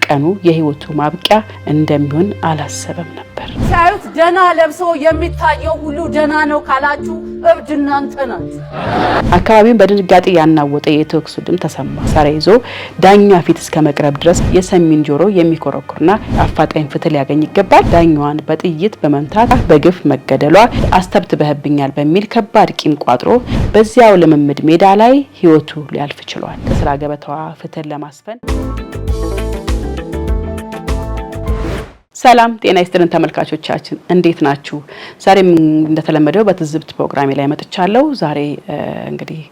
ቀኑ የህይወቱ ማብቂያ እንደሚሆን አላሰበም ነበር። ሳይት ደና ለብሶ የሚታየው ሁሉ ደና ነው ካላችሁ እብድ እናንተ ናችሁ። አካባቢውን በድንጋጤ ያናወጠ የተኩስ ድምፅ ተሰማ። መሳሪያ ይዞ ዳኛ ፊት እስከ መቅረብ ድረስ የሰሚን ጆሮ የሚኮረኩርና አፋጣኝ ፍትህ ሊያገኝ ይገባል። ዳኛዋን በጥይት በመምታት በግፍ መገደሏ አስተብትበህብኛል በሚል ከባድ ቂም ቋጥሮ በዚያው ልምምድ ሜዳ ላይ ህይወቱ ሊያልፍ ችሏል። ከስራ ገበታዋ ፍትህን ለማስፈን ሰላም ጤና ይስጥልን ተመልካቾቻችን እንዴት ናችሁ? ዛሬም እንደተለመደው በትዝብት ፕሮግራሜ ላይ መጥቻለሁ። ዛሬ እንግዲህ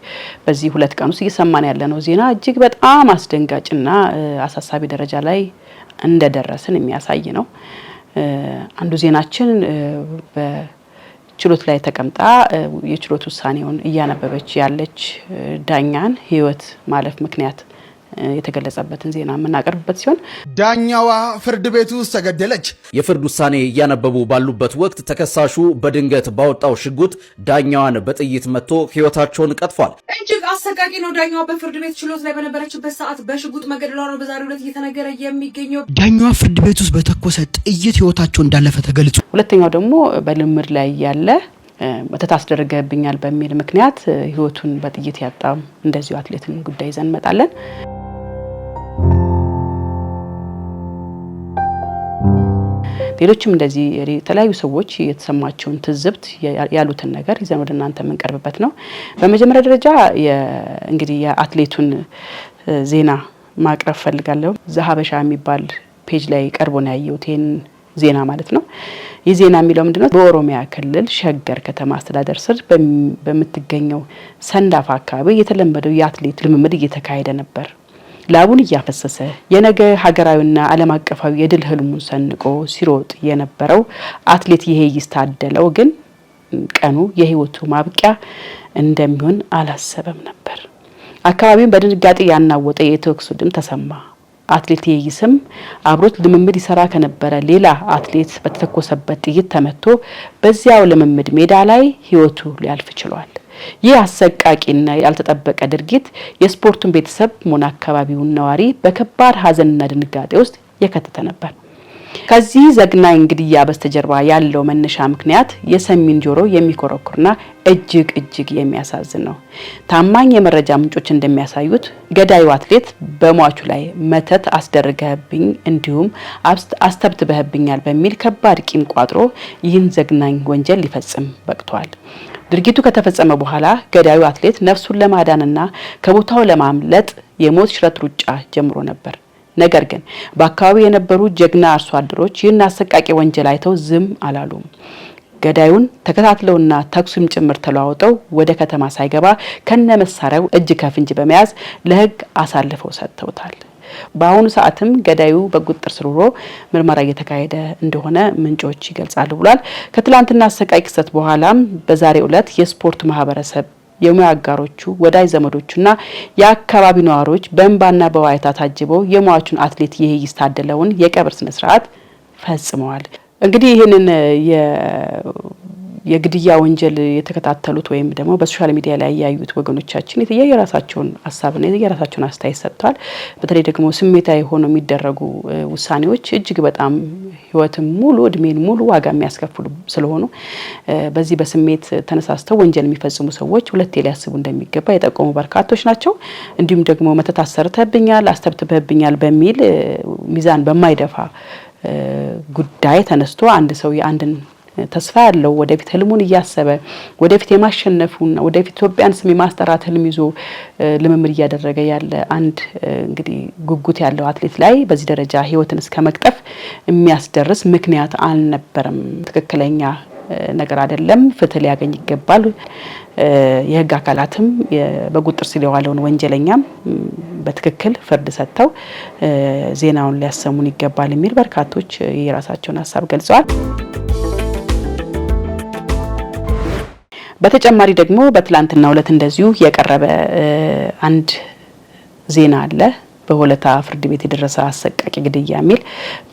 በዚህ ሁለት ቀን ውስጥ እየሰማን ያለነው ዜና እጅግ በጣም አስደንጋጭና አሳሳቢ ደረጃ ላይ እንደደረስን የሚያሳይ ነው። አንዱ ዜናችን በችሎት ላይ ተቀምጣ የችሎት ውሳኔውን እያነበበች ያለች ዳኛን ህይወት ማለፍ ምክንያት የተገለጸበትን ዜና የምናቀርብበት ሲሆን ዳኛዋ ፍርድ ቤት ውስጥ ተገደለች። የፍርድ ውሳኔ እያነበቡ ባሉበት ወቅት ተከሳሹ በድንገት ባወጣው ሽጉጥ ዳኛዋን በጥይት መትቶ ህይወታቸውን ቀጥፏል። እጅግ አሰቃቂ ነው። ዳኛዋ በፍርድ ቤት ችሎት ላይ በነበረችበት ሰዓት በሽጉጥ መገደሏ ነው በዛሬው ዕለት እየተነገረ የሚገኘው። ዳኛዋ ፍርድ ቤት ውስጥ በተኮሰ ጥይት ህይወታቸው እንዳለፈ ተገልጿል። ሁለተኛው ደግሞ በልምድ ላይ ያለ መተት አስደረገብኛል በሚል ምክንያት ህይወቱን በጥይት ያጣው እንደዚሁ አትሌትን ጉዳይ ይዘን እንመጣለን። ሌሎችም እንደዚህ የተለያዩ ሰዎች የተሰማቸውን ትዝብት ያሉትን ነገር ይዘን ወደ እናንተ የምንቀርብበት ነው። በመጀመሪያ ደረጃ እንግዲህ የአትሌቱን ዜና ማቅረብ ፈልጋለሁ። ዘሀበሻ የሚባል ፔጅ ላይ ቀርቦ ነው ያየሁት ይሄን ዜና ማለት ነው። ይህ ዜና የሚለው ምንድነው? በኦሮሚያ ክልል ሸገር ከተማ አስተዳደር ስር በምትገኘው ሰንዳፋ አካባቢ የተለመደው የአትሌት ልምምድ እየተካሄደ ነበር። ላቡን እያፈሰሰ የነገ ሀገራዊና ዓለም አቀፋዊ የድል ህልሙን ሰንቆ ሲሮጥ የነበረው አትሌት ይሄይስ ታደለው ግን ቀኑ የህይወቱ ማብቂያ እንደሚሆን አላሰበም ነበር። አካባቢውን በድንጋጤ ያናወጠ የተኩስ ድምፅ ተሰማ። አትሌት ይሄይስም አብሮት ልምምድ ይሰራ ከነበረ ሌላ አትሌት በተተኮሰበት ጥይት ተመቶ በዚያው ልምምድ ሜዳ ላይ ህይወቱ ሊያልፍ ችሏል። ይህ አሰቃቂና ያልተጠበቀ ድርጊት የስፖርቱን ቤተሰብ ሞና አካባቢውን ነዋሪ በከባድ ሀዘንና ድንጋጤ ውስጥ የከተተ ነበር። ከዚህ ዘግናኝ ግድያ በስተጀርባ ያለው መነሻ ምክንያት የሰሚን ጆሮ የሚኮረኩርና እጅግ የሚያሳዝን ነው። ታማኝ የመረጃ ምንጮች እንደሚያሳዩት ገዳዩ አትሌት በሟቹ ላይ መተት አስደረገብኝ እንዲሁም አስተብትበህብኛል በሚል ከባድ ቂም ቋጥሮ ይህን ዘግናኝ ወንጀል ሊፈጽም በቅቷል። ድርጊቱ ከተፈጸመ በኋላ ገዳዩ አትሌት ነፍሱን ለማዳንና ከቦታው ለማምለጥ የሞት ሽረት ሩጫ ጀምሮ ነበር። ነገር ግን በአካባቢው የነበሩ ጀግና አርሶ አደሮች ይህን አሰቃቂ ወንጀል አይተው ዝም አላሉም። ገዳዩን ተከታትለውና ተኩስም ጭምር ተለዋውጠው ወደ ከተማ ሳይገባ ከነመሳሪያው እጅ ከፍንጅ በመያዝ ለህግ አሳልፈው ሰጥተውታል። በአሁኑ ሰዓትም ገዳዩ በቁጥጥር ስር ውሎ ምርመራ እየተካሄደ እንደሆነ ምንጮች ይገልጻሉ ብሏል። ከትላንትና አሰቃቂ ክስተት በኋላም በዛሬው ዕለት የስፖርት ማህበረሰብ የሙያ አጋሮቹ ወዳጅ ዘመዶቹና የአካባቢ ነዋሪዎች በእንባና በዋይታ ታጅበው የሟቹን አትሌት ይሄይስ ታደለውን የቀብር ስነ ስርዓት ፈጽመዋል። እንግዲህ ይህንን የግድያ ወንጀል የተከታተሉት ወይም ደግሞ በሶሻል ሚዲያ ላይ ያዩት ወገኖቻችን የራሳቸውን ሀሳብና የራሳቸውን አስተያየት ሰጥተዋል። በተለይ ደግሞ ስሜታዊ ሆነው የሚደረጉ ውሳኔዎች እጅግ በጣም ህይወትን ሙሉ እድሜን ሙሉ ዋጋ የሚያስከፍሉ ስለሆኑ በዚህ በስሜት ተነሳስተው ወንጀል የሚፈጽሙ ሰዎች ሁለቴ ሊያስቡ እንደሚገባ የጠቆሙ በርካቶች ናቸው። እንዲሁም ደግሞ መተት አሰርተህብኛል አስተብትበህብኛል በሚል ሚዛን በማይደፋ ጉዳይ ተነስቶ አንድ ሰው የአንድን ተስፋ ያለው ወደፊት ህልሙን እያሰበ ወደፊት የማሸነፉና ወደፊት ኢትዮጵያን ስም የማስጠራት ህልም ይዞ ልምምድ እያደረገ ያለ አንድ እንግዲህ ጉጉት ያለው አትሌት ላይ በዚህ ደረጃ ህይወትን እስከ መቅጠፍ የሚያስደርስ ምክንያት አልነበረም። ትክክለኛ ነገር አይደለም። ፍትህ ሊያገኝ ይገባል። የህግ አካላትም በቁጥጥር ስር የዋለውን ወንጀለኛም በትክክል ፍርድ ሰጥተው ዜናውን ሊያሰሙን ይገባል የሚል በርካቶች የራሳቸውን ሀሳብ ገልጸዋል። በተጨማሪ ደግሞ በትላንትናው ዕለት እንደዚሁ የቀረበ አንድ ዜና አለ። በሆለታ ፍርድ ቤት የደረሰ አሰቃቂ ግድያ የሚል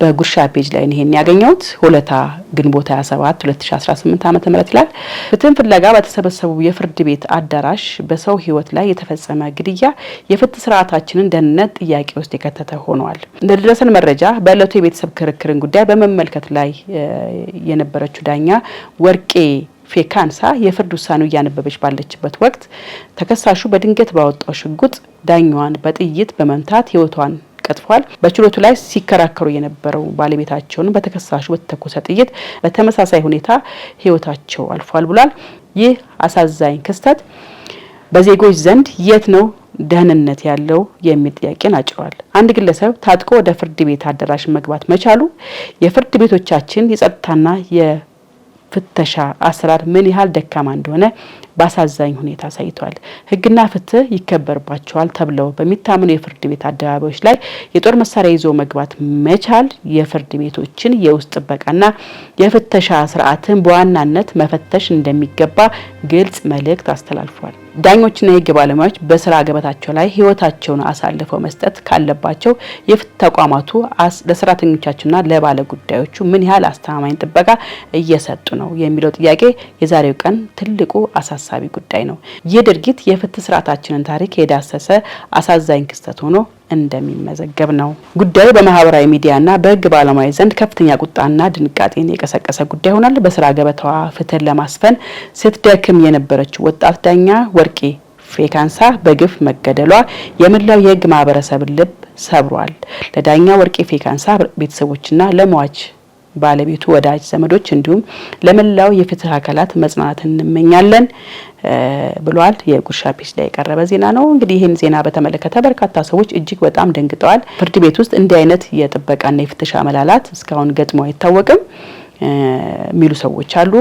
በጉርሻ ፔጅ ላይ ይሄን ያገኘሁት። ሆለታ ግንቦት 27 2018 ዓ.ም ይላል። ፍትህን ፍለጋ በተሰበሰቡ የፍርድ ቤት አዳራሽ በሰው ህይወት ላይ የተፈጸመ ግድያ የፍትህ ስርዓታችንን ደህንነት ጥያቄ ውስጥ የከተተ ሆኗል። እንደደረሰን መረጃ በእለቱ የቤተሰብ ክርክርን ጉዳይ በመመልከት ላይ የነበረችው ዳኛ ወርቄ ፌካንሳ የፍርድ ውሳኔው እያነበበች ባለችበት ወቅት ተከሳሹ በድንገት ባወጣው ሽጉጥ ዳኛዋን በጥይት በመምታት ህይወቷን ቀጥፏል። በችሎቱ ላይ ሲከራከሩ የነበረው ባለቤታቸውን በተከሳሹ በተተኮሰ ጥይት በተመሳሳይ ሁኔታ ህይወታቸው አልፏል ብሏል። ይህ አሳዛኝ ክስተት በዜጎች ዘንድ የት ነው ደህንነት ያለው የሚል ጥያቄን አጭሯል። አንድ ግለሰብ ታጥቆ ወደ ፍርድ ቤት አዳራሽ መግባት መቻሉ የፍርድ ቤቶቻችን የጸጥታና የፍተሻ አሰራር ምን ያህል ደካማ እንደሆነ በአሳዛኝ ሁኔታ አሳይቷል። ህግና ፍትህ ይከበርባቸዋል ተብለው በሚታመኑ የፍርድ ቤት አደባባዮች ላይ የጦር መሳሪያ ይዞ መግባት መቻል የፍርድ ቤቶችን የውስጥ ጥበቃና የፍተሻ ስርዓትን በዋናነት መፈተሽ እንደሚገባ ግልጽ መልእክት አስተላልፏል። ዳኞችና የህግ ባለሙያዎች በስራ ገበታቸው ላይ ህይወታቸውን አሳልፈው መስጠት ካለባቸው የፍትህ ተቋማቱ ለሰራተኞቻቸውና ለባለ ጉዳዮቹ ምን ያህል አስተማማኝ ጥበቃ እየሰጡ ነው የሚለው ጥያቄ የዛሬው ቀን ትልቁ አሳሳቢ ጉዳይ ነው። ይህ ድርጊት የፍትህ ስርዓታችንን ታሪክ የዳሰሰ አሳዛኝ ክስተት ሆኖ እንደሚመዘገብ ነው። ጉዳዩ በማህበራዊ ሚዲያና በህግ ባለሙያ ዘንድ ከፍተኛ ቁጣና ድንጋጤን የቀሰቀሰ ጉዳይ ሆኗል። በስራ ገበታዋ ፍትህን ለማስፈን ስትደክም የነበረችው ወጣት ዳኛ ወርቄ ፌካንሳ በግፍ መገደሏ የመላው የህግ ማህበረሰብ ልብ ሰብሯል። ለዳኛ ወርቄ ፌካንሳ ቤተሰቦችና ለሟች ባለቤቱ ወዳጅ ዘመዶች እንዲሁም ለመላው የፍትህ አካላት መጽናናትን እንመኛለን ብሏል። የጉርሻ ፒስ ላይ የቀረበ ዜና ነው። እንግዲህ ይህን ዜና በተመለከተ በርካታ ሰዎች እጅግ በጣም ደንግጠዋል። ፍርድ ቤት ውስጥ እንዲህ አይነት የጥበቃና የፍተሻ መላላት እስካሁን ገጥሞ አይታወቅም ሚሉ ሰዎች አሉ።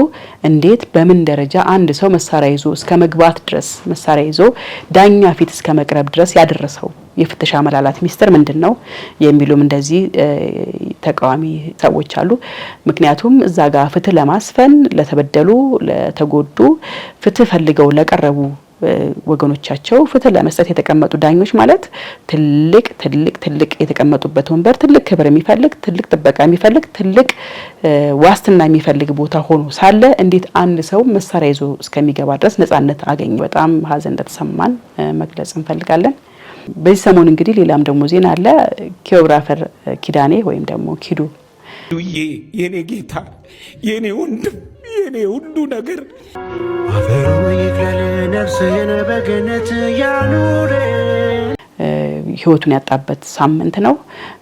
እንዴት በምን ደረጃ አንድ ሰው መሳሪያ ይዞ እስከ መግባት ድረስ መሳሪያ ይዞ ዳኛ ፊት እስከ መቅረብ ድረስ ያደረሰው የፍተሻ መላላት ሚስጥር ምንድነው የሚሉም እንደዚህ ተቃዋሚ ሰዎች አሉ። ምክንያቱም እዛ ጋር ፍትህ ለማስፈን ለተበደሉ ለተጎዱ ፍትህ ፈልገው ለቀረቡ ወገኖቻቸው ፍትህ ለመስጠት የተቀመጡ ዳኞች ማለት ትልቅ የተቀመጡበት ወንበር ትልቅ ክብር የሚፈልግ ትልቅ ጥበቃ የሚፈልግ ትልቅ ዋስትና የሚፈልግ ቦታ ሆኖ ሳለ እንዴት አንድ ሰው መሳሪያ ይዞ እስከሚገባ ድረስ ነጻነት አገኘ? በጣም ሀዘን እንደተሰማን መግለጽ እንፈልጋለን። በዚህ ሰሞን እንግዲህ ሌላም ደግሞ ዜና አለ። ኪዮግራፈር ኪዳኔ ወይም ደግሞ ኪዱ የኔ ጌታ የኔ ወንድም የኔ ሁሉ ነገር አፈሩ ይክለል ነፍስህን በገነት ያኑር ህይወቱን ያጣበት ሳምንት ነው።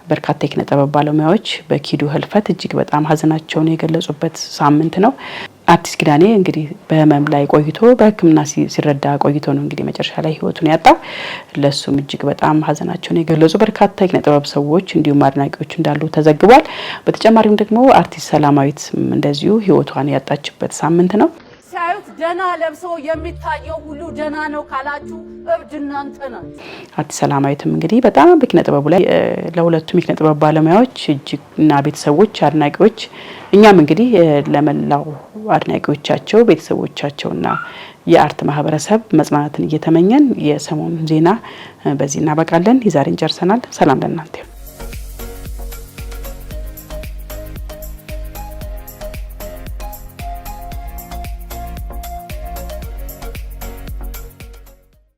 በርካታ የኪነ ጥበብ ባለሙያዎች በኪዱ ህልፈት እጅግ በጣም ሀዘናቸውን የገለጹበት ሳምንት ነው። አርቲስት ኪዳኔ እንግዲህ በህመም ላይ ቆይቶ በሕክምና ሲረዳ ቆይቶ ነው እንግዲህ መጨረሻ ላይ ህይወቱን ያጣው። ለሱም እጅግ በጣም ሀዘናቸውን የገለጹ በርካታ የኪነ ጥበብ ሰዎች እንዲሁም አድናቂዎች እንዳሉ ተዘግቧል። በተጨማሪም ደግሞ አርቲስት ሰላማዊት እንደዚሁ ህይወቷን ያጣችበት ሳምንት ነው። ሲያዩት ደና ለብሶ የሚታየው ሁሉ ደና ነው ካላችሁ እብድ እናንተ ናችሁ። አርቲስት ሰላማዊትም እንግዲህ በጣም በኪነ ጥበቡ ላይ ለሁለቱም የኪነ ጥበብ ባለሙያዎች እጅግና ቤተሰቦች አድናቂዎች እኛም እንግዲህ ለመላው አድናቂዎቻቸው ቤተሰቦቻቸውና የአርት ማህበረሰብ መጽናናትን እየተመኘን የሰሞኑን ዜና በዚህ እናበቃለን። የዛሬን ጨርሰናል። ሰላም ለእናንተ።